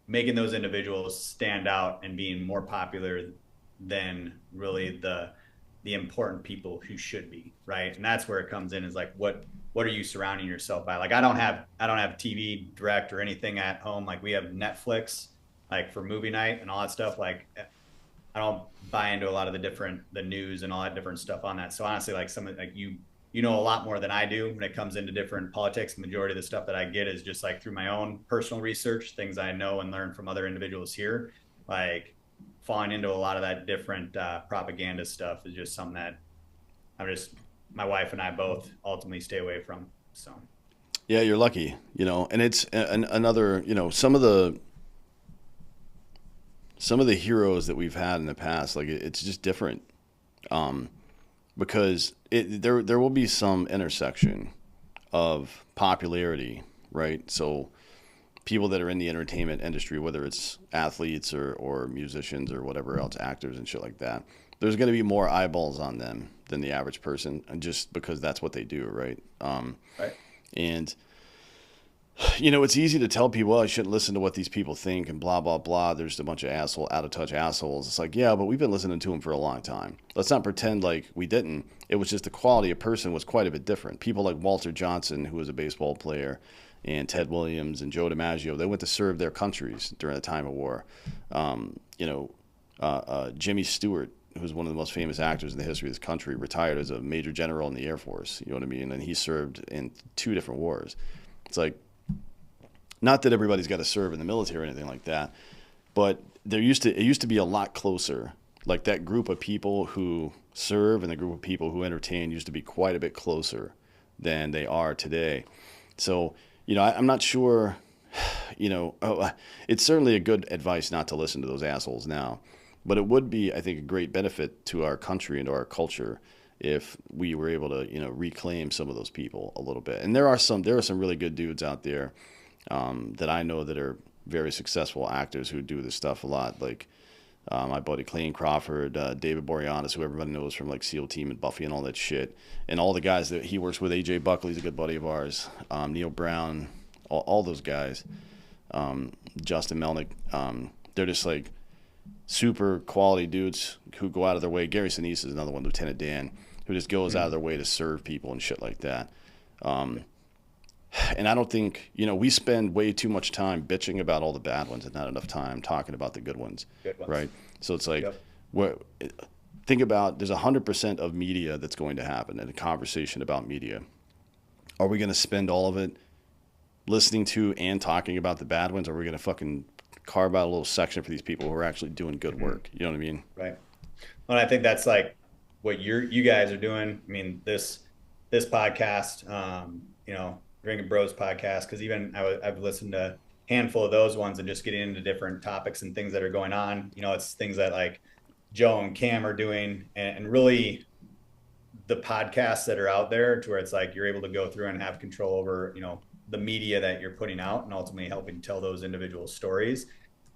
making those individuals stand out and being more popular than really the important people who should be, right? And that's where it comes in is like what are you surrounding yourself by? Like I don't have TV direct or anything at home. Like we have Netflix like for movie night and all that stuff. Like I don't buy into a lot of the news and all that different stuff on that. So honestly, like some of like you know a lot more than I do when it comes into different politics. The majority of the stuff that I get is just like through my own personal research, things I know and learn from other individuals here. Like falling into a lot of that different propaganda stuff is just something that I'm just my wife and I both ultimately stay away from. So Yeah, you're lucky, and it's another, some of the heroes that we've had in the past, like it's just different, because there will be some intersection of popularity, right? So people that are in the entertainment industry, whether it's athletes or musicians or whatever else, actors and shit like that, there's going to be more eyeballs on them than the average person, and just because that's what they do, right? right. And it's easy to tell people, well, I shouldn't listen to what these people think and blah, blah, blah. There's a bunch of out of touch assholes. It's like, yeah, but we've been listening to them for a long time. Let's not pretend like we didn't. It was just the quality of person was quite a bit different. People like Walter Johnson, who was a baseball player, and Ted Williams and Joe DiMaggio, they went to serve their countries during the time of war. Jimmy Stewart, who's one of the most famous actors in the history of this country, retired as a major general in the Air Force. You know what I mean? And he served in 2 different wars. It's like, not that everybody's got to serve in the military or anything like that, but it used to be a lot closer. Like that group of people who serve and the group of people who entertain used to be quite a bit closer than they are today. So, I'm not sure, it's certainly a good advice not to listen to those assholes now, but it would be, I think, a great benefit to our country and to our culture if we were able to, reclaim some of those people a little bit. And there are some really good dudes out there that I know that are very successful actors who do this stuff a lot, like my buddy Clayton Crawford, David Boreanaz, who everybody knows from like SEAL Team and Buffy and all that shit, and all the guys that he works with. AJ Buckley's a good buddy of ours. Neil Brown, all those guys. Justin Melnick. They're just like super quality dudes who go out of their way. Gary Sinise is another one, Lieutenant Dan, who just goes out of their way to serve people and shit like that. And I don't think, we spend way too much time bitching about all the bad ones and not enough time talking about the good ones. Good ones. Right? So it's like, Yep. think about, there's 100% of media that's going to happen and a conversation about media. Are we going to spend all of it listening to and talking about the bad ones? Or are we going to fucking carve out a little section for these people who are actually doing good work? You know what I mean? Right. Well, I think that's like what you guys are doing. I mean, this podcast, Drinking Bros podcast, because even I've listened to a handful of those ones and just getting into different topics and things that are going on. It's things that like Joe and Cam are doing, and really the podcasts that are out there to where it's like you're able to go through and have control over, the media that you're putting out and ultimately helping tell those individual stories.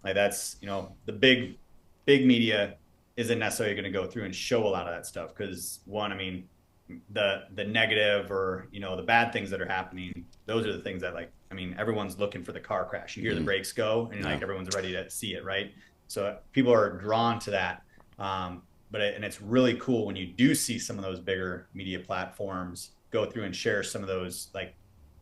Like that's, the big media isn't necessarily going to go through and show a lot of that stuff because one, I mean, the negative or the bad things that are happening, those are the things that like, I mean, everyone's looking for the car crash. You hear the brakes go and like everyone's ready to see it, right? So people are drawn to that. And it's really cool when you do see some of those bigger media platforms go through and share some of those like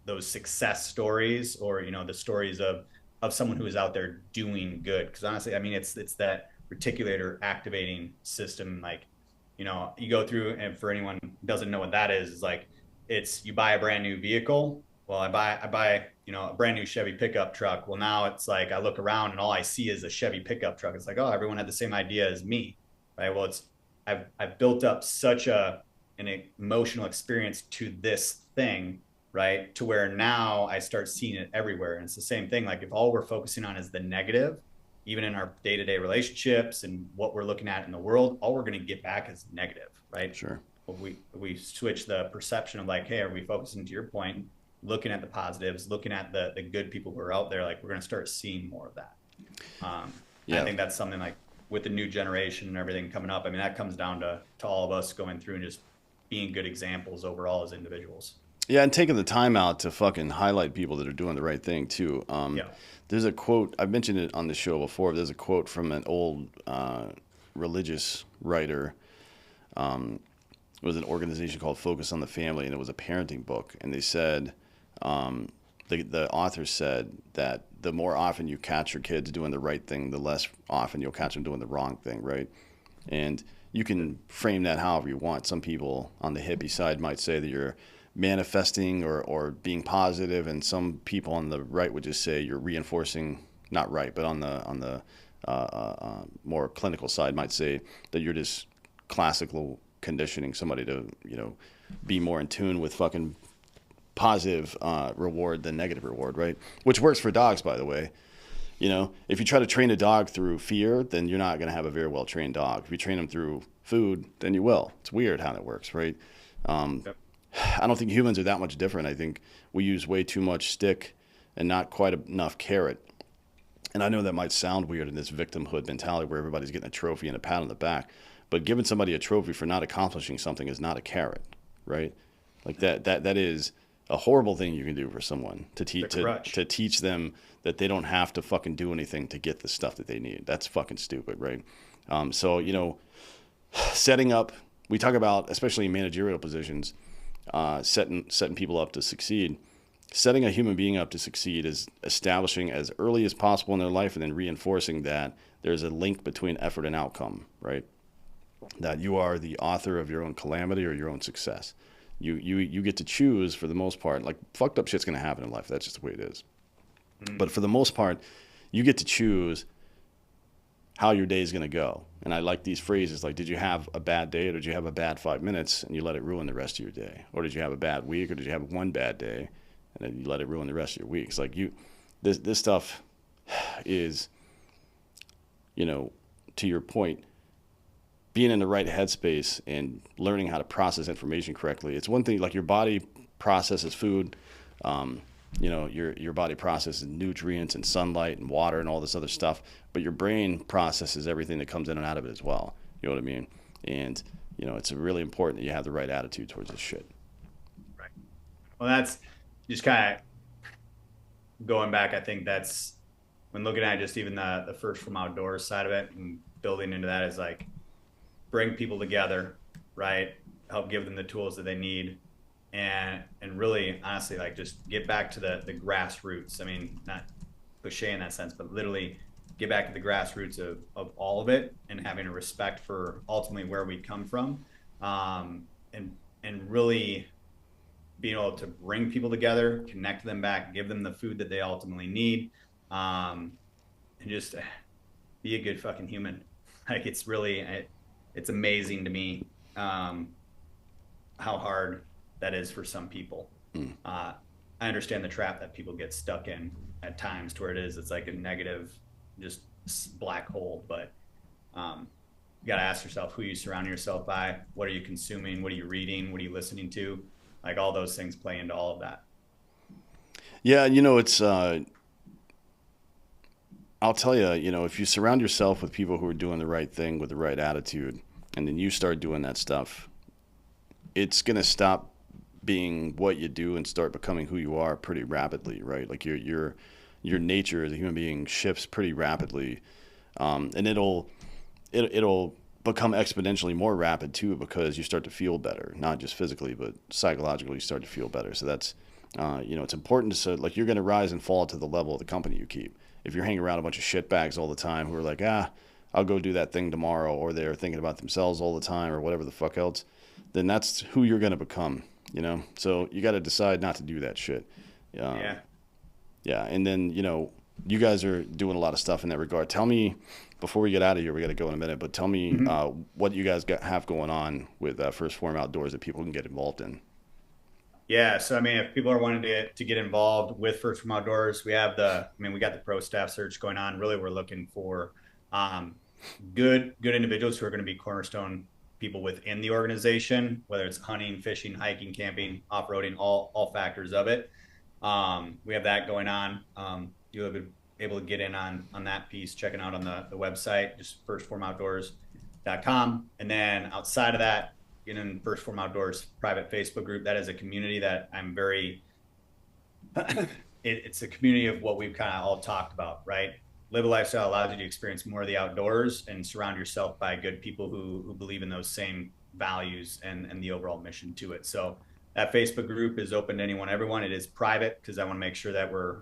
those success stories or the stories of someone who is out there doing good. Because honestly, I mean, it's that reticulator activating system. Like, you go through, and for anyone who doesn't know what that is like it's you buy a brand new vehicle. Well, I buy a brand new Chevy pickup truck. Well, now it's like I look around and all I see is a Chevy pickup truck. It's like, oh, everyone had the same idea as me, right? Well, I've built up such an emotional experience to this thing, right? To where now I start seeing it everywhere. And it's the same thing. Like if all we're focusing on is the negative, even in our day-to-day relationships and what we're looking at in the world, all we're going to get back is negative, right? Sure. If we switch the perception of like, hey, are we focusing, to your point, looking at the positives, looking at the good people who are out there, like we're going to start seeing more of that. I Yeah. think that's something like with the new generation and everything coming up. I mean, that comes down to all of us going through and just being good examples overall as individuals. Yeah, and taking the time out to fucking highlight people that are doing the right thing too. Yeah. There's a quote, I've mentioned it on the show before. There's a quote from an old religious writer. It was an organization called Focus on the Family, and it was a parenting book. And they said, the author said that the more often you catch your kids doing the right thing, the less often you'll catch them doing the wrong thing, right? And you can frame that however you want. Some people on the hippie side might say that you're manifesting or being positive, and some people on the right would just say you're reinforcing, not right, but on the more clinical side might say that you're just classical conditioning somebody to, be more in tune with fucking positive reward than negative reward, right? Which works for dogs, by the way. If you try to train a dog through fear, then you're not going to have a very well trained dog. If you train them through food, then you will. It's weird how that works, right? Yep. I don't think humans are that much different. I think we use way too much stick and not quite enough carrot. And I know that might sound weird in this victimhood mentality where everybody's getting a trophy and a pat on the back, but giving somebody a trophy for not accomplishing something is not a carrot, right? Like that is a horrible thing you can do for someone to teach them that they don't have to fucking do anything to get the stuff that they need. That's fucking stupid, right? So setting up, we talk about, especially in managerial positions, setting people up to succeed. Setting a human being up to succeed is establishing as early as possible in their life and then reinforcing that there's a link between effort and outcome, right? That you are the author of your own calamity or your own success. You get to choose for the most part. Like, fucked up shit's going to happen in life. That's just the way it is. But for the most part, you get to choose how your day is going to go. And I like these phrases like, did you have a bad day, or did you have a bad 5 minutes and you let it ruin the rest of your day? Or did you have a bad week, or did you have one bad day and then you let it ruin the rest of your week? It's like this stuff is, to your point, being in the right headspace and learning how to process information correctly. It's one thing, like your body processes food, your body processes nutrients and sunlight and water and all this other stuff, but your brain processes everything that comes in and out of it as well. You know what I mean? And, it's really important that you have the right attitude towards this shit. Right. Well, that's just kind of going back. I think that's when looking at just even the first Phorm Outdoors side of it and building into that is like, bring people together, right? Help give them the tools that they need, and really honestly, like, just get back to the grassroots. I mean, not cliche in that sense, but literally get back to the grassroots of all of it, and having a respect for ultimately where we come from, and really being able to bring people together, connect them back, give them the food that they ultimately need, and just be a good fucking human. Like, it's amazing to me how hard that is for some people. I understand the trap that people get stuck in at times, to where it's like a negative, just black hole. But you got to ask yourself who you surround yourself by, what are you consuming, what are you reading, what are you listening to? Like, all those things play into all of that. Yeah, it's I'll tell you, if you surround yourself with people who are doing the right thing with the right attitude, and then you start doing that stuff, it's going to stop being what you do and start becoming who you are pretty rapidly, right? Like your nature as a human being shifts pretty rapidly, and it'll become exponentially more rapid too, because you start to feel better, not just physically but psychologically. You start to feel better. So that's it's important to, like, you're going to rise and fall to the level of the company you keep. If you're hanging around a bunch of shitbags all the time who are like, I'll go do that thing tomorrow, or they're thinking about themselves all the time, or whatever the fuck else, then that's who you're going to become, So you got to decide not to do that shit. Yeah. Yeah. And then, you guys are doing a lot of stuff in that regard. Tell me, before we get out of here, we got to go in a minute, but tell me what you guys have going on with First Phorm Outdoors that people can get involved in. Yeah, so I mean, if people are wanting to get involved with First From Outdoors, we got the pro staff search going on. Really, we're looking for um, good individuals who are going to be cornerstone people within the organization, whether it's hunting, fishing, hiking, camping, off roading, all factors of it. We have that going on. You'll be able to get in on that piece, checking out on the website, just firstformoutdoors.com. And then outside of that, in First Form Outdoors private Facebook group. That is a community that I'm very, it's a community of what we've kind of all talked about, right? Live a lifestyle allows you to experience more of the outdoors and surround yourself by good people who believe in those same values and the overall mission to it. So that Facebook group is open to anyone, everyone. It is private because I want to make sure that we're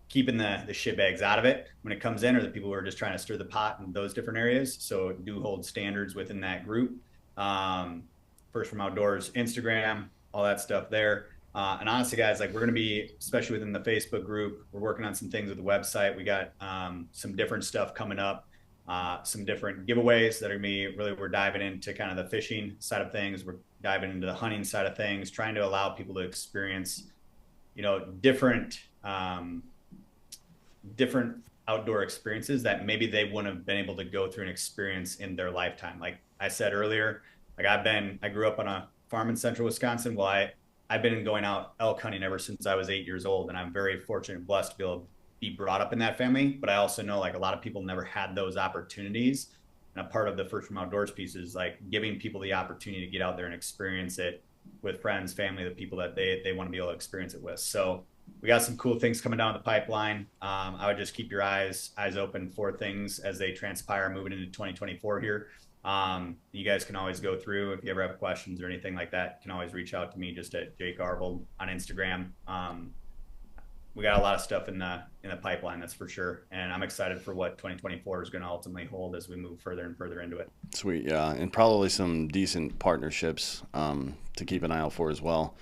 keeping the shit bags out of it when it comes in, or the people who are just trying to stir the pot in those different areas. So do hold standards within that group. First From Outdoors, Instagram, all that stuff there. And honestly, guys, like we're going to be, especially within the Facebook group, we're working on some things with the website. We got some different stuff coming up, some different giveaways that are going to be really, we're diving into kind of the fishing side of things. We're diving into the hunting side of things, trying to allow people to experience, different outdoor experiences that maybe they wouldn't have been able to go through and experience in their lifetime. Like I said earlier, like I grew up on a farm in central Wisconsin. Well, I've been going out elk hunting ever since I was 8 years old. And I'm very fortunate and blessed to be able to be brought up in that family. But I also know like a lot of people never had those opportunities. And a part of the First From Outdoors piece is like giving people the opportunity to get out there and experience it with friends, family, the people that they want to be able to experience it with. So we got some cool things coming down the pipeline. I would just keep your eyes open for things as they transpire moving into 2024 here. You guys can always go through if you ever have questions or anything like that. You can always reach out to me just at Jake Arvold on Instagram. We got a lot of stuff in the pipeline, that's for sure. And I'm excited for what 2024 is going to ultimately hold as we move further and further into it. Sweet, yeah, and probably some decent partnerships to keep an eye out for as well.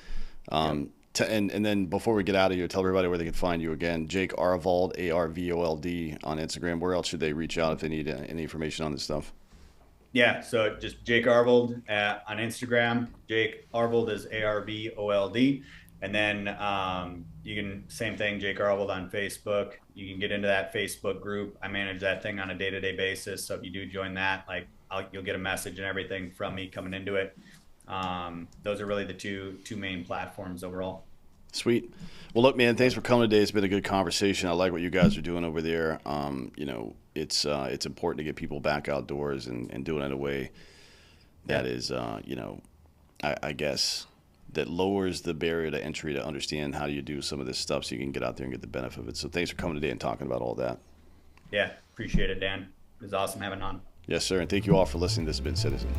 Yep. And then before we get out of here, tell everybody where they can find you again. Jake Arvold, Arvold on Instagram. Where else should they reach out if they need any information on this stuff? Yeah, so just Jake Arvold on Instagram. Jake Arvold is Arvold, and then you can same thing. Jake Arvold on Facebook. You can get into that Facebook group. I manage that thing on a day-to-day basis. So if you do join that, like you'll get a message and everything from me coming into it. Those are really the two main platforms overall. Sweet. Well, look, man, thanks for coming today. It's been a good conversation. I like what you guys are doing over there. It's important to get people back outdoors and doing it in a way that is, I guess that lowers the barrier to entry to understand how you do some of this stuff so you can get out there and get the benefit of it. So thanks for coming today and talking about all that. Yeah, appreciate it, Dan. It was awesome having on. Yes, sir. And thank you all for listening. This has been Citizen.